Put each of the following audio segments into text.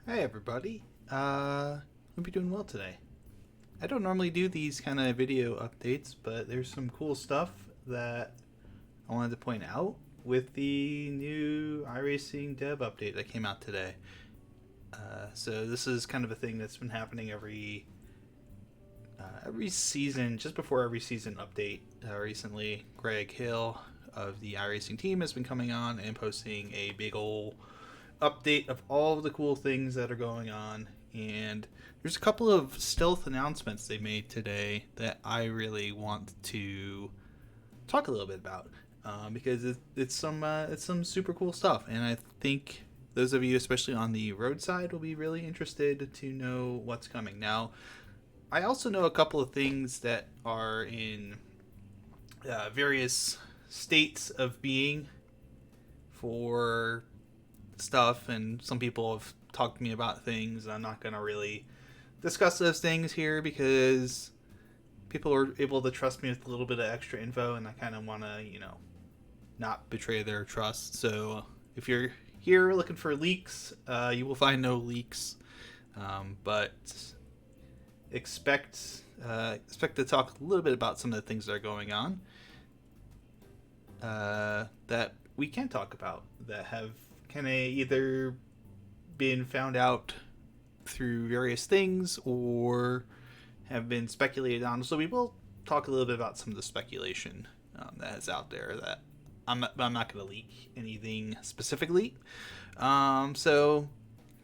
Hey everybody. Hope you're doing well today. I don't normally do these kind of video updates, but there's some cool stuff that I wanted to point out with the new iRacing dev update that came out today. So this is kind of a thing that's been happening every season, just before every season update. Recently, Greg Hill of the iRacing team has been coming on and posting a big ol' update of all of the cool things that are going on. And there's a couple of stealth announcements they made today that I really want to talk a little bit about because it's some super cool stuff, and I think those of you, especially on the road side, will be really interested to know what's coming. Now, I also know a couple of things that are in various states of being for stuff, and some people have talked to me about things. I'm not going to really discuss those things here because people are able to trust me with a little bit of extra info, and I kind of want to, not betray their trust. So if you're here looking for leaks, you will find no leaks, but expect to talk a little bit about some of the things that are going on that we can talk about that have kind of either been found out through various things or have been speculated on. So we will talk a little bit about some of the speculation that is out there. That I'm not going to leak anything specifically. So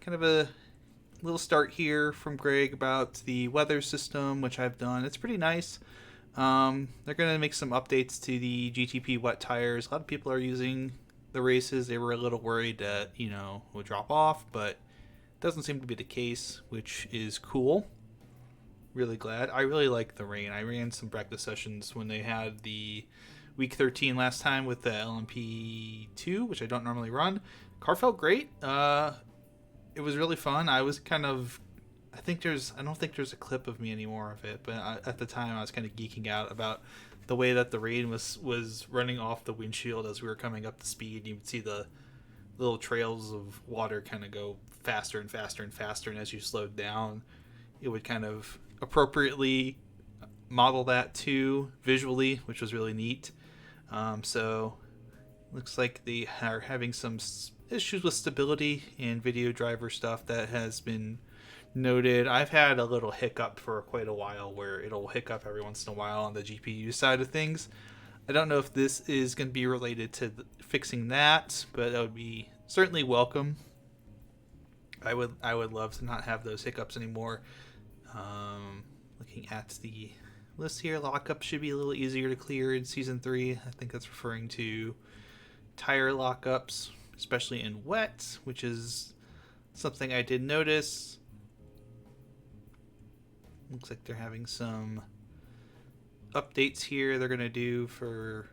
kind of a little start here from Greg about the weather system, which I've done. It's pretty nice. They're going to make some updates to the GTP wet tires. A lot of people are using the races. They were a little worried that, would drop off, but it doesn't seem to be the case, which is cool. Really glad. I really like the rain. I ran some practice sessions when they had the week 13 last time with the LMP2, which I don't normally run. Car felt great. It was really fun. I was kind of, I don't think there's a clip of me anymore of it, but at the time I was kind of geeking out about the way that the rain was running off the windshield as we were coming up to speed. You would see the little trails of water kind of go faster and faster and faster, and as you slowed down, it would kind of appropriately model that too visually, which was really neat. So looks like they are having some issues with stability and video driver stuff that has been noted. I've had a little hiccup for quite a while where it'll hiccup every once in a while on the GPU side of things. I don't know if this is going to be related to fixing that, but that would be certainly welcome. I would love to not have those hiccups anymore. Looking at the list here, lockup should be a little easier to clear in season 3. I think that's referring to tire lockups, especially in wet, which is something I did notice. Looks like they're having some updates here they're going to do for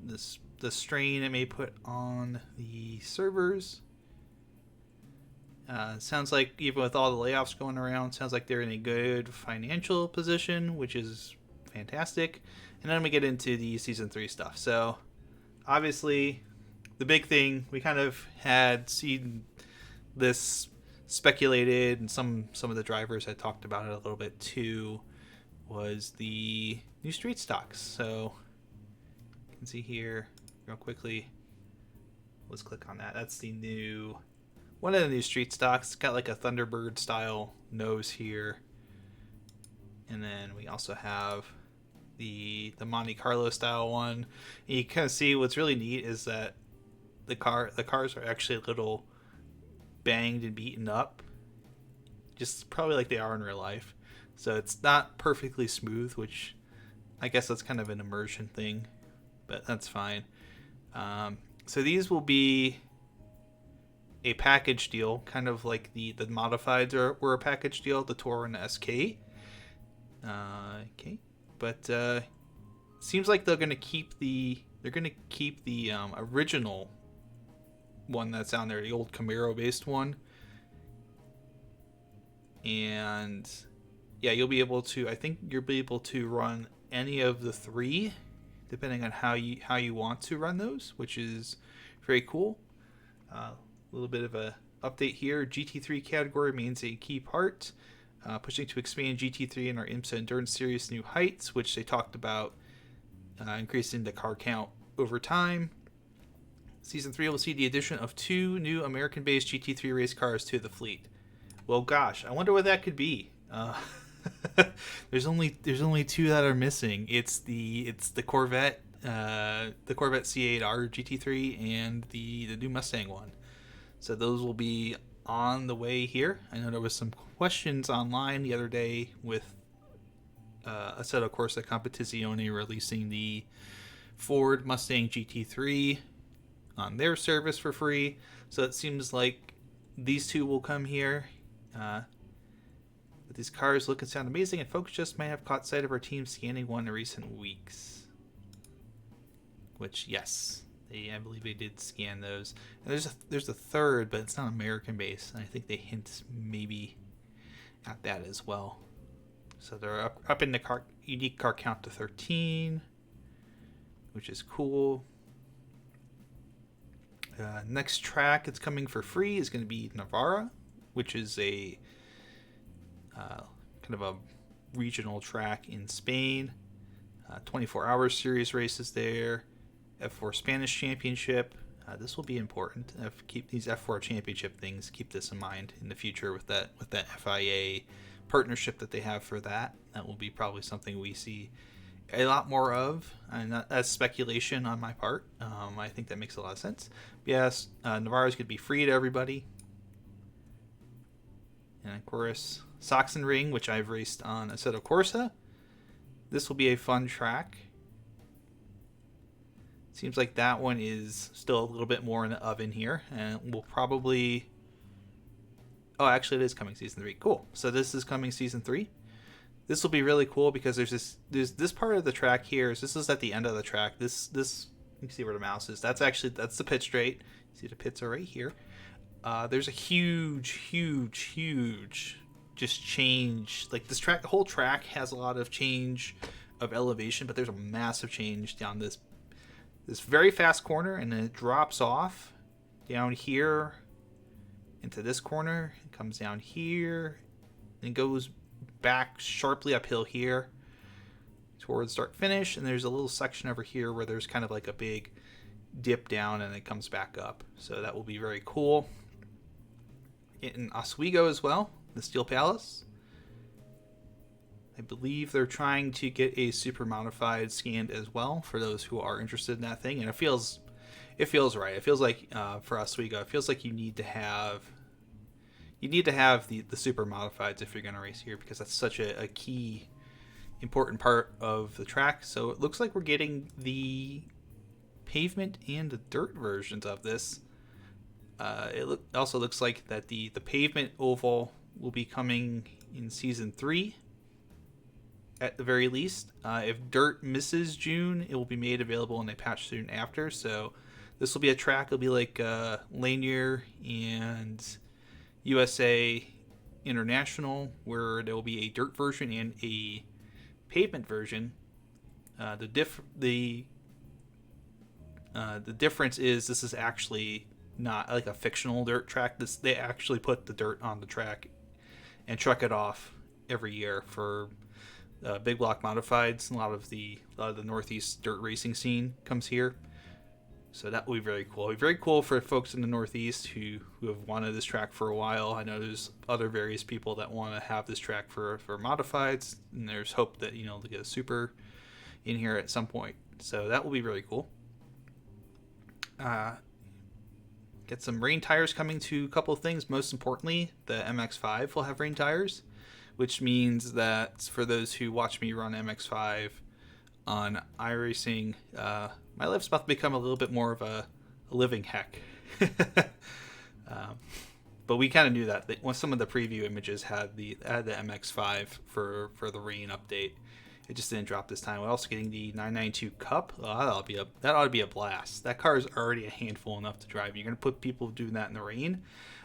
the strain it may put on the servers. Sounds like even with all the layoffs going around, sounds like they're in a good financial position, which is fantastic. And then we get into the season 3 stuff. So obviously the big thing, we kind of had seen this speculated, and some of the drivers had talked about it a little bit too, was the new street stocks. So you can see here real quickly, let's click on that. That's the new one of the new street stocks. It's got like a Thunderbird style nose here, and then we also have the Monte Carlo style one. And you kind of see what's really neat is that the cars are actually a little banged and beaten up, just probably like they are in real life. So it's not perfectly smooth, which I guess that's kind of an immersion thing, but that's fine. So these will be a package deal, kind of like the modifieds were a package deal, the Tour and the SK. Okay, but seems like they're gonna keep the original one that's on there, the old Camaro based one, and yeah, you'll be able to. I think you'll be able to run any of the 3, depending on how you want to run those, which is very cool. A little bit of a update here. GT3 category remains a key part, pushing to expand GT3 in our IMSA Endurance Series to new heights, which they talked about increasing the car count over time. Season 3 will see the addition of 2 new American-based GT3 race cars to the fleet. Well, gosh, I wonder what that could be. There's only 2 that are missing. It's the Corvette, the Corvette C8R GT3, and the new Mustang one. So those will be on the way here. I know there was some questions online the other day with Assetto Corsa Competizione releasing the Ford Mustang GT3 on their service for free. So it seems like these 2 will come here. But these cars look and sound amazing, and folks just might have caught sight of our team scanning one in recent weeks. Which, yes, I believe they did scan those. And there's a third, but it's not American based, and I think they hint maybe at that as well. So they're up in the unique car count to 13, which is cool. Next track it's coming for free is going to be Navarra, which is a kind of a regional track in Spain. 24-hour series races there. F4 Spanish Championship. This will be important. Keep these F4 Championship things. Keep this in mind in the future with that FIA partnership that they have for that. That will be probably something we see a lot more of, and that's speculation on my part. I think that makes a lot of sense. Yes, Navarro's going to be free to everybody. And of course, Sachsenring, which I've raced on Assetto Corsa. This will be a fun track. Seems like that one is still a little bit more in the oven here, and we'll probably... Oh, actually, it is coming season 3. Cool. So this is coming season 3. This will be really cool because there's this part of the track here. This is at the end of the track. This you can see where the mouse is. That's the pit straight. See, the pits are right here. There's a huge just change. Like this track, the whole track has a lot of change of elevation, but there's a massive change down this very fast corner, and then it drops off down here into this corner. It comes down here and goes back sharply uphill here towards start finish, and there's a little section over here where there's kind of like a big dip down and it comes back up. So that will be very cool. In Oswego as well, the Steel Palace. I believe they're trying to get a super modified scanned as well for those who are interested in that thing, and it feels right. It feels like for Oswego, it feels like you need to have the super modifieds if you're going to race here, because that's such a key important part of the track. So it looks like we're getting the pavement and the dirt versions of this. It also looks like that the pavement oval will be coming in season 3 at the very least. If dirt misses June, it will be made available in a patch soon after. So this will be a track. It'll be like Lanier and USA International, where there will be a dirt version and a pavement version. The difference is this is actually not like a fictional dirt track. They actually put the dirt on the track and truck it off every year for big block modifieds. A lot of the Northeast dirt racing scene comes here. So that will be very cool. It'll be very cool for folks in the Northeast who have wanted this track for a while. I know there's other various people that want to have this track for modifieds, and there's hope that they'll get a super in here at some point. So that will be really cool. Get some rain tires coming to a couple of things. Most importantly, the MX-5 will have rain tires, which means that for those who watch me run MX-5 on iRacing, my life's about to become a little bit more of a living heck. But we kind of knew that. Some of the preview images had the MX-5 for the rain update. It just didn't drop this time. We're also getting the 992 Cup. Oh, that ought to be a blast. That car is already a handful enough to drive. You're going to put people doing that in the rain.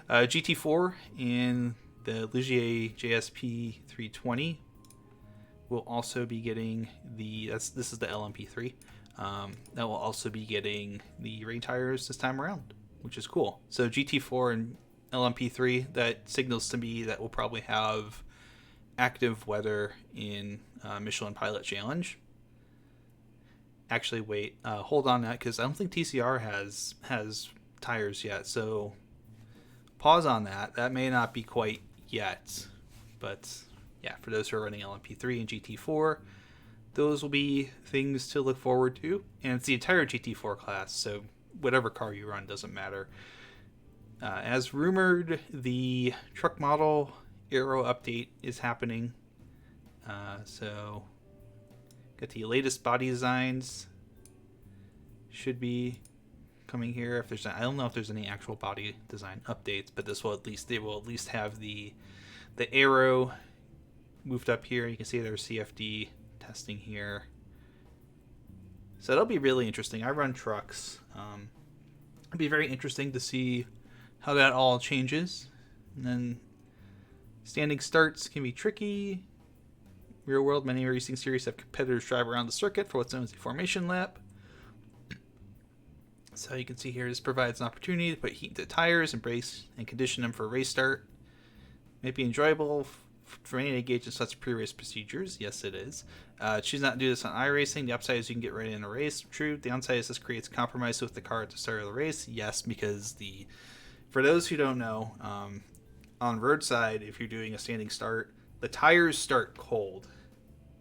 GT4 and the Ligier JSP 320 will also be getting this is the LMP3. That will also be getting the rain tires this time around, which is cool. So GT4 and LMP3 that signals to me that we'll probably have active weather in Michelin Pilot Challenge. Actually, wait, hold on that, because I don't think TCR has tires yet. So pause on that. That may not be quite yet, but yeah, for those who are running LMP3 and GT4, those will be things to look forward to. And it's the entire GT4 class, so whatever car you run doesn't matter. As rumored, the truck model aero update is happening. So got the latest body designs should be coming here. If there's, I don't know if there's any actual body design updates, but they will at least have the aero moved up here. You can see there's CFD testing here. So that'll be really interesting. I run trucks. It'll be very interesting to see how that all changes. And then standing starts can be tricky. Real world, many racing series have competitors drive around the circuit for what's known as the formation lap. So you can see here, this provides an opportunity to put heat into tires and brakes and condition them for a race start. May be enjoyable for any engaged in such pre-race procedures. Yes, it is. Choose not to do this on iRacing. The upside is you can get right in a race. True. The downside is this creates compromise with the car at the start of the race. Yes, because for those who don't know, on roadside, if you're doing a standing start, the tires start cold.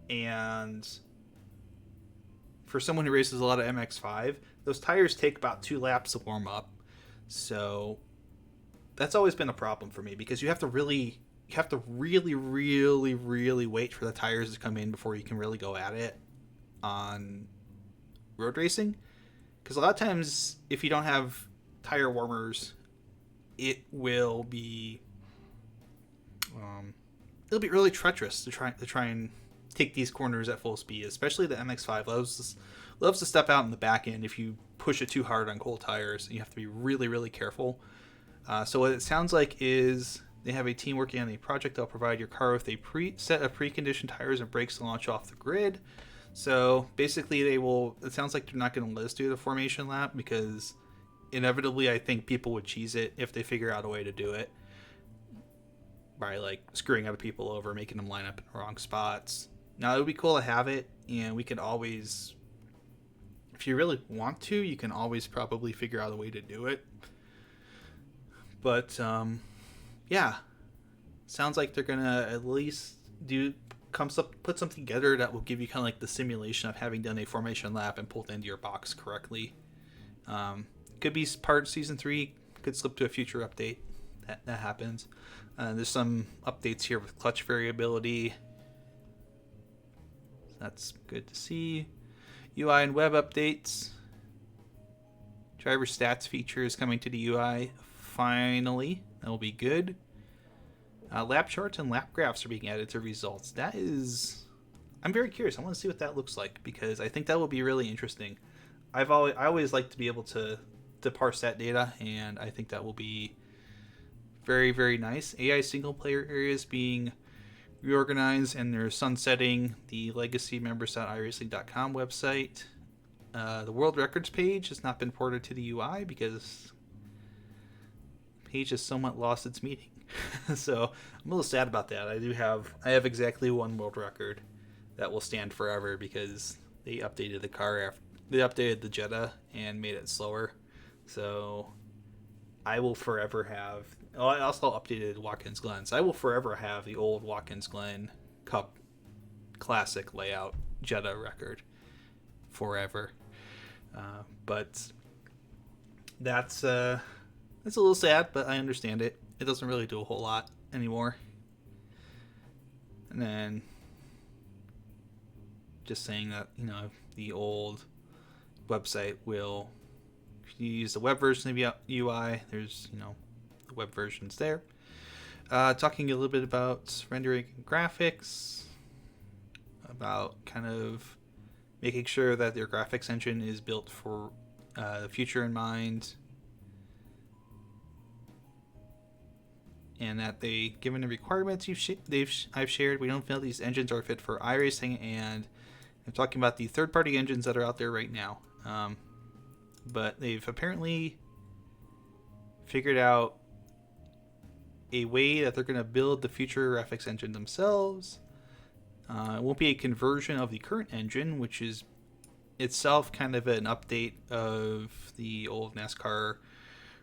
And for someone who races a lot of MX-5, those tires take about 2 laps to warm up. So that's always been a problem for me, because you have to really, really wait for the tires to come in before you can really go at it on road racing. Because a lot of times, if you don't have tire warmers, it will be it'll be really treacherous to try and take these corners at full speed. Especially the MX-5 loves to step out in the back end if you push it too hard on cold tires, and you have to be really, really careful. So what it sounds like is they have a team working on a project that'll provide your car with a set of preconditioned tires and brakes to launch off the grid. So basically it sounds like they're not going to let us do the formation lap, because inevitably I think people would cheese it if they figure out a way to do it by like screwing other people over, making them line up in the wrong spots. Now, it would be cool to have it, and we could always, if you really want to, you can always probably figure out a way to do it. But, yeah. Sounds like they're going to at least put something together that will give you kind of like the simulation of having done a formation lap and pulled into your box correctly. Could be part of Season 3, could slip to a future update. That happens. There's some updates here with clutch variability. That's good to see. UI and web updates. Driver stats feature is coming to the UI finally. That will be good. Lap charts and lap graphs are being added to results. I'm very curious. I want to see what that looks like, because I think that will be really interesting. I always like to be able to parse that data, and I think that will be very, very nice. AI single player areas being reorganized, and they're sunsetting the legacy members.iracing.com website. The world records page has not been ported to the UI because the page has somewhat lost its meaning. So I'm a little sad about that. I have exactly one world record that will stand forever, because they updated the car they updated the Jetta and made it slower. So I will forever have. I also updated Watkins Glen, so I will forever have the old Watkins Glen Cup Classic layout Jetta record forever. But that's a little sad, but I understand it. It doesn't really do a whole lot anymore. And then just saying that, the old website will, if you use the web version of UI, there's, the web versions there. Talking a little bit about rendering and graphics, about kind of making sure that their graphics engine is built for the future in mind, and that given the requirements I've shared, we don't feel these engines are fit for iRacing, and I'm talking about the third-party engines that are out there right now. But they've apparently figured out a way that they're going to build the future graphics engine themselves. It won't be a conversion of the current engine, which is itself kind of an update of the old NASCAR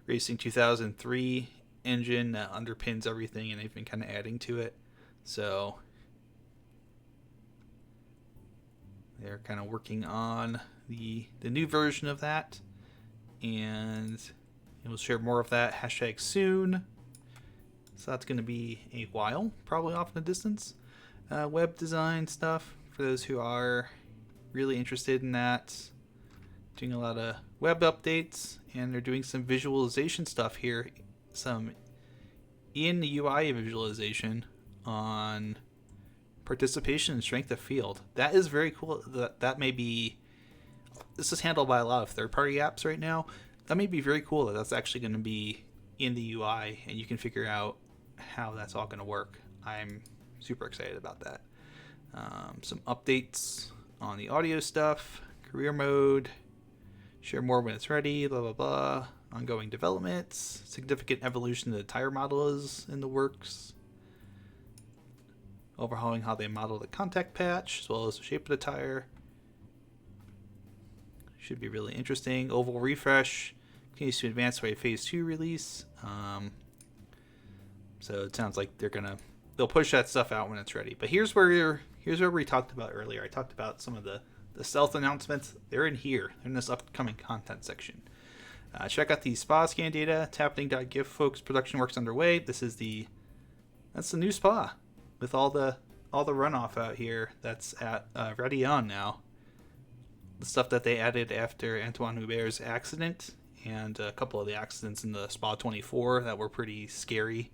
Racing 2003 engine that underpins everything, and they've been kind of adding to it. So they're kind of working on the new version of that, and we'll share more of that hashtag soon. So that's going to be a while, probably off in the distance. Web design stuff for those who are really interested in that. Doing a lot of web updates, and they're doing some visualization stuff here. Some in the UI visualization on participation and strength of field. That is very cool. That may be, this is handled by a lot of third-party apps right now. That may be very cool that that's actually going to be in the UI, and you can figure out how that's all going to work. I'm super excited about that. Some updates on the audio stuff, career mode, share more when it's ready, blah, blah, blah. Ongoing developments, significant evolution of the tire model is in the works. Overhauling how they model the contact patch, as well as the shape of the tire. Should be really interesting. Oval refresh continues to advance by a phase 2 release. So it sounds like they'll push that stuff out when it's ready. But here's where we talked about earlier. I talked about some of the stealth announcements. They're in here. They're in this upcoming content section. Check out the spa scan data. It's happening.gif, folks. Production work's underway. That's the new spa with all the runoff out here. That's at ready on now. The stuff that they added after Antoine Hubert's accident and a couple of the accidents in the Spa 24 that were pretty scary.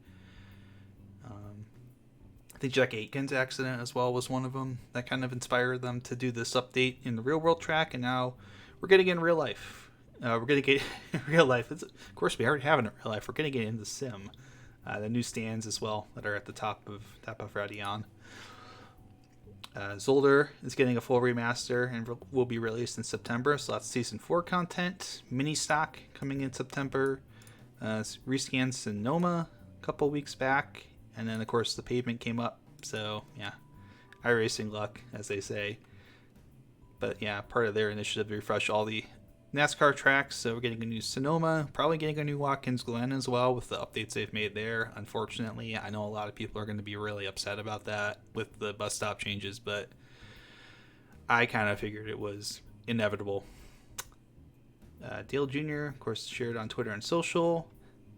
I think Jack Aitken's accident as well was one of them that kind of inspired them to do this update in the real world track, and now we're getting in real life. We're going to get in real life. Of course, we already have it in real life. We're going to get into sim. The new stands as well that are at the top of Radeon. Zolder is getting a full remaster and will be released in September. So that's Season 4 content. Mini stock coming in September. Rescan Sonoma a couple weeks back. And then, of course, the pavement came up. So, yeah, iRacing luck, as they say. But, yeah, part of their initiative to refresh all the NASCAR tracks. So we're getting a new Sonoma, probably getting a new Watkins Glen as well with the updates they've made there. Unfortunately, I know a lot of people are going to be really upset about that with the bus stop changes, but I kind of figured it was inevitable. Dale Jr., of course, shared on Twitter and social.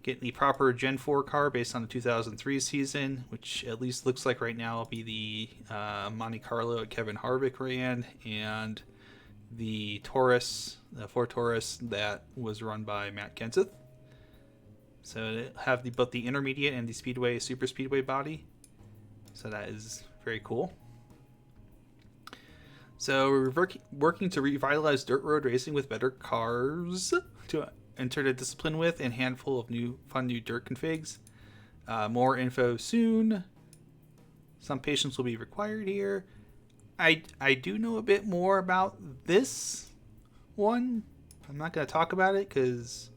Getting the proper Gen 4 car based on the 2003 season, which at least looks like right now will be the Monte Carlo that Kevin Harvick ran, and the Taurus, the Ford Taurus that was run by Matt Kenseth. So they have both the intermediate and the speedway, super speedway body. So that is very cool. So we're working to revitalize dirt road racing with better cars to enter the discipline with, and handful of fun new dirt configs. More info soon. Some patience will be required here. I do know a bit more about this one. I'm not going to talk about it because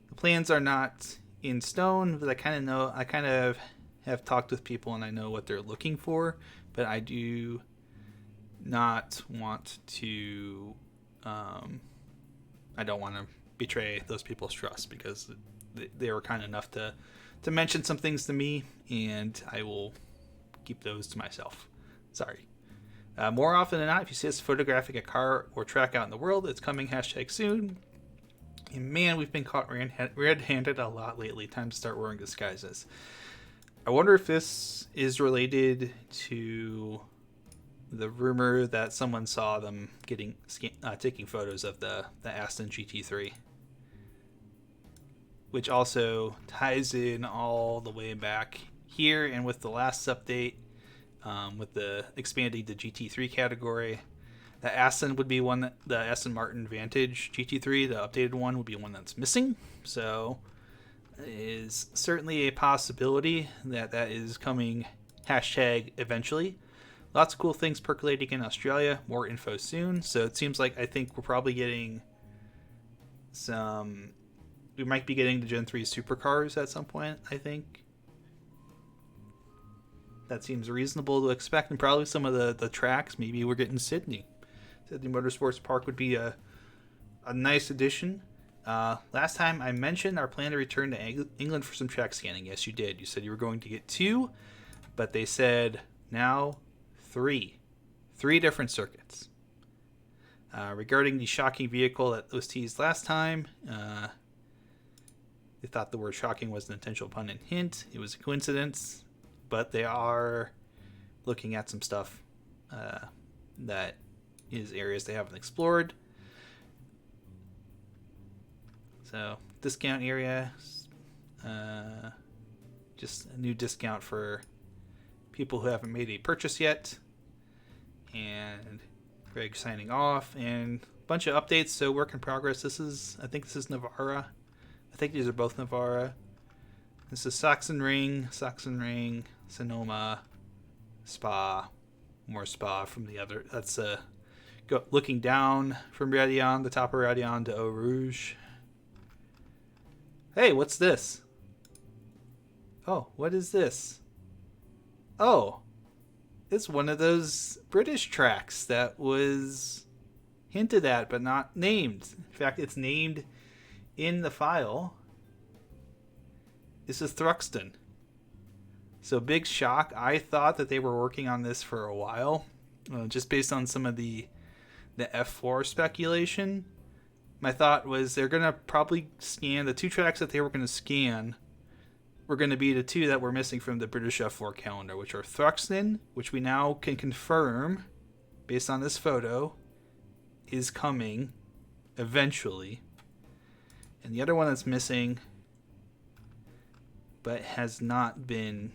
the plans are not in stone, but I kind of have talked with people and I know what they're looking for, but I do not want to, I don't want to betray those people's trust because they were kind enough to mention some things to me, and I will keep those to myself. Sorry. More often than not, if you see us photographing a car or track out in the world, it's coming #soon. And man, we've been caught red-handed a lot lately. Time to start wearing disguises. I wonder if this is related to the rumor that someone saw them taking photos of the Aston GT3, which also ties in all the way back here and with the last update, with the expanding the GT3 category. The Aston would be one the Aston Martin Vantage GT3, the updated one, would be one that's missing. So it is certainly a possibility that is coming eventually. Lots of cool things percolating in Australia. More info soon. So it seems like I think we're probably getting we might be getting the Gen 3 supercars at some point, I think. that seems reasonable to expect. And probably some of the tracks, maybe we're getting Sydney. Sydney Motorsports Park would be a nice addition. Last time I mentioned our plan to return to England for some track scanning. Yes, you did. You said you were going to get 2, but they said now 3. 3 different circuits. Regarding the shocking vehicle that was teased last time, they thought the word shocking was an intentional pun and hint. It was a coincidence, but they are looking at some stuff that is areas they haven't explored. So, discount area, just a new discount for people who haven't made a purchase yet. And Greg signing off, and a bunch of updates. So, work in progress. I think this is Navarra. I think these are both Navarra. This is Sachsenring, Sonoma, Spa, more Spa from the other. That's looking down from Radion, the top of Radion to Eau Rouge. Hey, what's this? Oh, what is this? Oh, it's one of those British tracks that was hinted at but not named. In fact, it's named in the file. This is Thruxton. So big shock. I thought that they were working on this for a while, just based on some of the F4 speculation. My thought was they're going to probably scan the 2 tracks that they were going to scan were going to be the 2 that were missing from the British F4 calendar, which are Thruxton, which we now can confirm, based on this photo, is coming eventually. And the other one that's missing, but has not been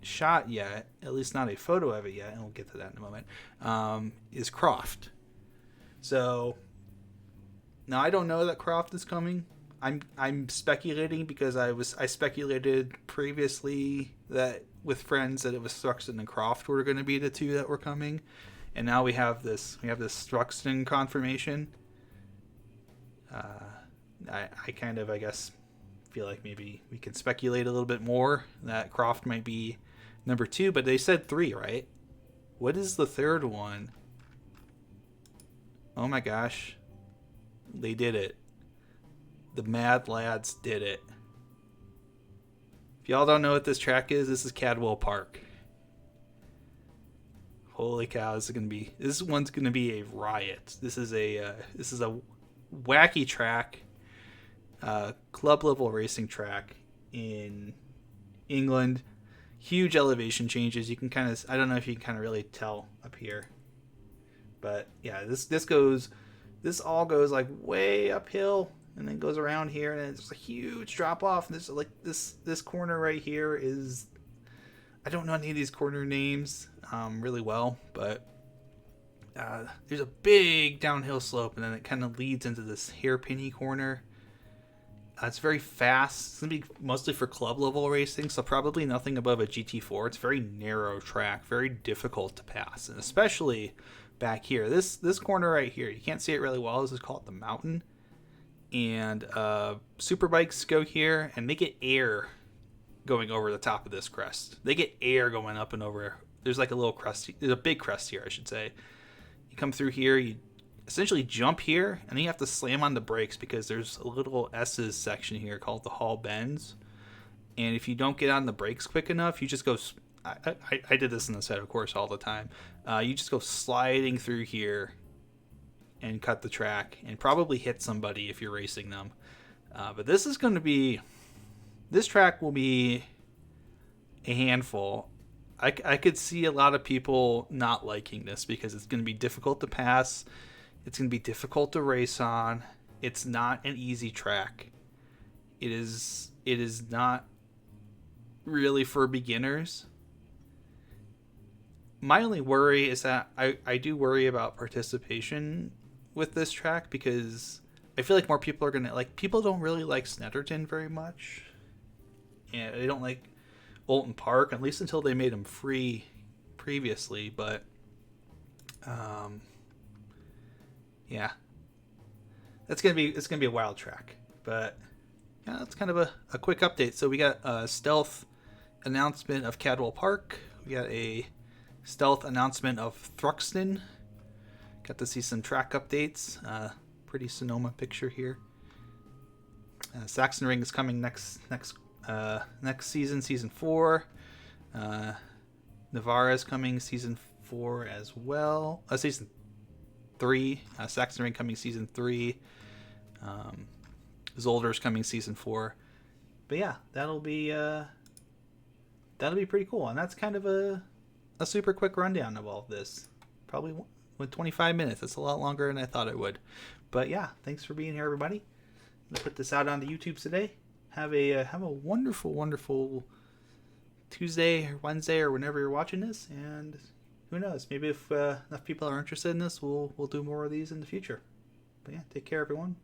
shot yet, at least not a photo of it yet, and we'll get to that in a moment, is Croft. So now I don't know that Croft is coming. I'm speculating because I speculated previously that with friends that it was Thruxton and Croft were going to be the 2 that were coming, and now we have this Thruxton confirmation. I kind of, I guess, feel like maybe we can speculate a little bit more that Croft might be number 2, but they said 3, right? What is the 3rd one? Oh my gosh. They did it. The Mad Lads did it. If y'all don't know what this track is, this is Cadwell Park. Holy cow, this one's gonna be a riot. This is a wacky track, club level racing track in England. Huge elevation changes. You can I don't know if you can really tell up here, but yeah, this all goes like way uphill and then goes around here, and it's a huge drop off. And this corner right here is, I don't know any of these corner names really well, but there's a big downhill slope, and then it kind of leads into this hairpinny corner. It's very fast. It's going to be mostly for club level racing, so probably nothing above a GT4. It's a very narrow track, very difficult to pass, and especially back here. This corner right here, you can't see it really well. This is called the Mountain, and superbikes go here, and they get air going over the top of this crest. They get air going up and over. There's like a little crest. There's a big crest here, I should say. You come through here, you essentially jump here, and then you have to slam on the brakes because there's a little S's section here called the Hall Bends. And if you don't get on the brakes quick enough, you just go... I did this in the set, of course, all the time. You just go sliding through here and cut the track and probably hit somebody if you're racing them. But this is going to be... This track will be a handful. I could see a lot of people not liking this because it's going to be difficult to pass. It's going to be difficult to race on. It's not an easy track. It is not really for beginners. My only worry is that I do worry about participation with this track because I feel like more people are going to... people don't really like Snetterton very much. And they don't like Bolton Park, at least until they made them free previously, but yeah, it's gonna be a wild track. But yeah, that's kind of a quick update. So we got a stealth announcement of Cadwell Park We got a stealth announcement of Thruxton. Got to see some track updates. Pretty Sonoma picture here. Saxon Ring is coming next season, season 4. Navarra is coming season 4 as well. Season 3. Saxon Ring coming season 3. Zolder's coming season 4. But yeah, that'll be pretty cool. And that's kind of a super quick rundown of all of this. Probably with 25 minutes. That's a lot longer than I thought it would. But yeah, thanks for being here, everybody. Let's put this out onto YouTube today. Have a wonderful, wonderful Tuesday or Wednesday or whenever you're watching this. And who knows? Maybe if enough people are interested in this, we'll do more of these in the future. But yeah, take care, everyone.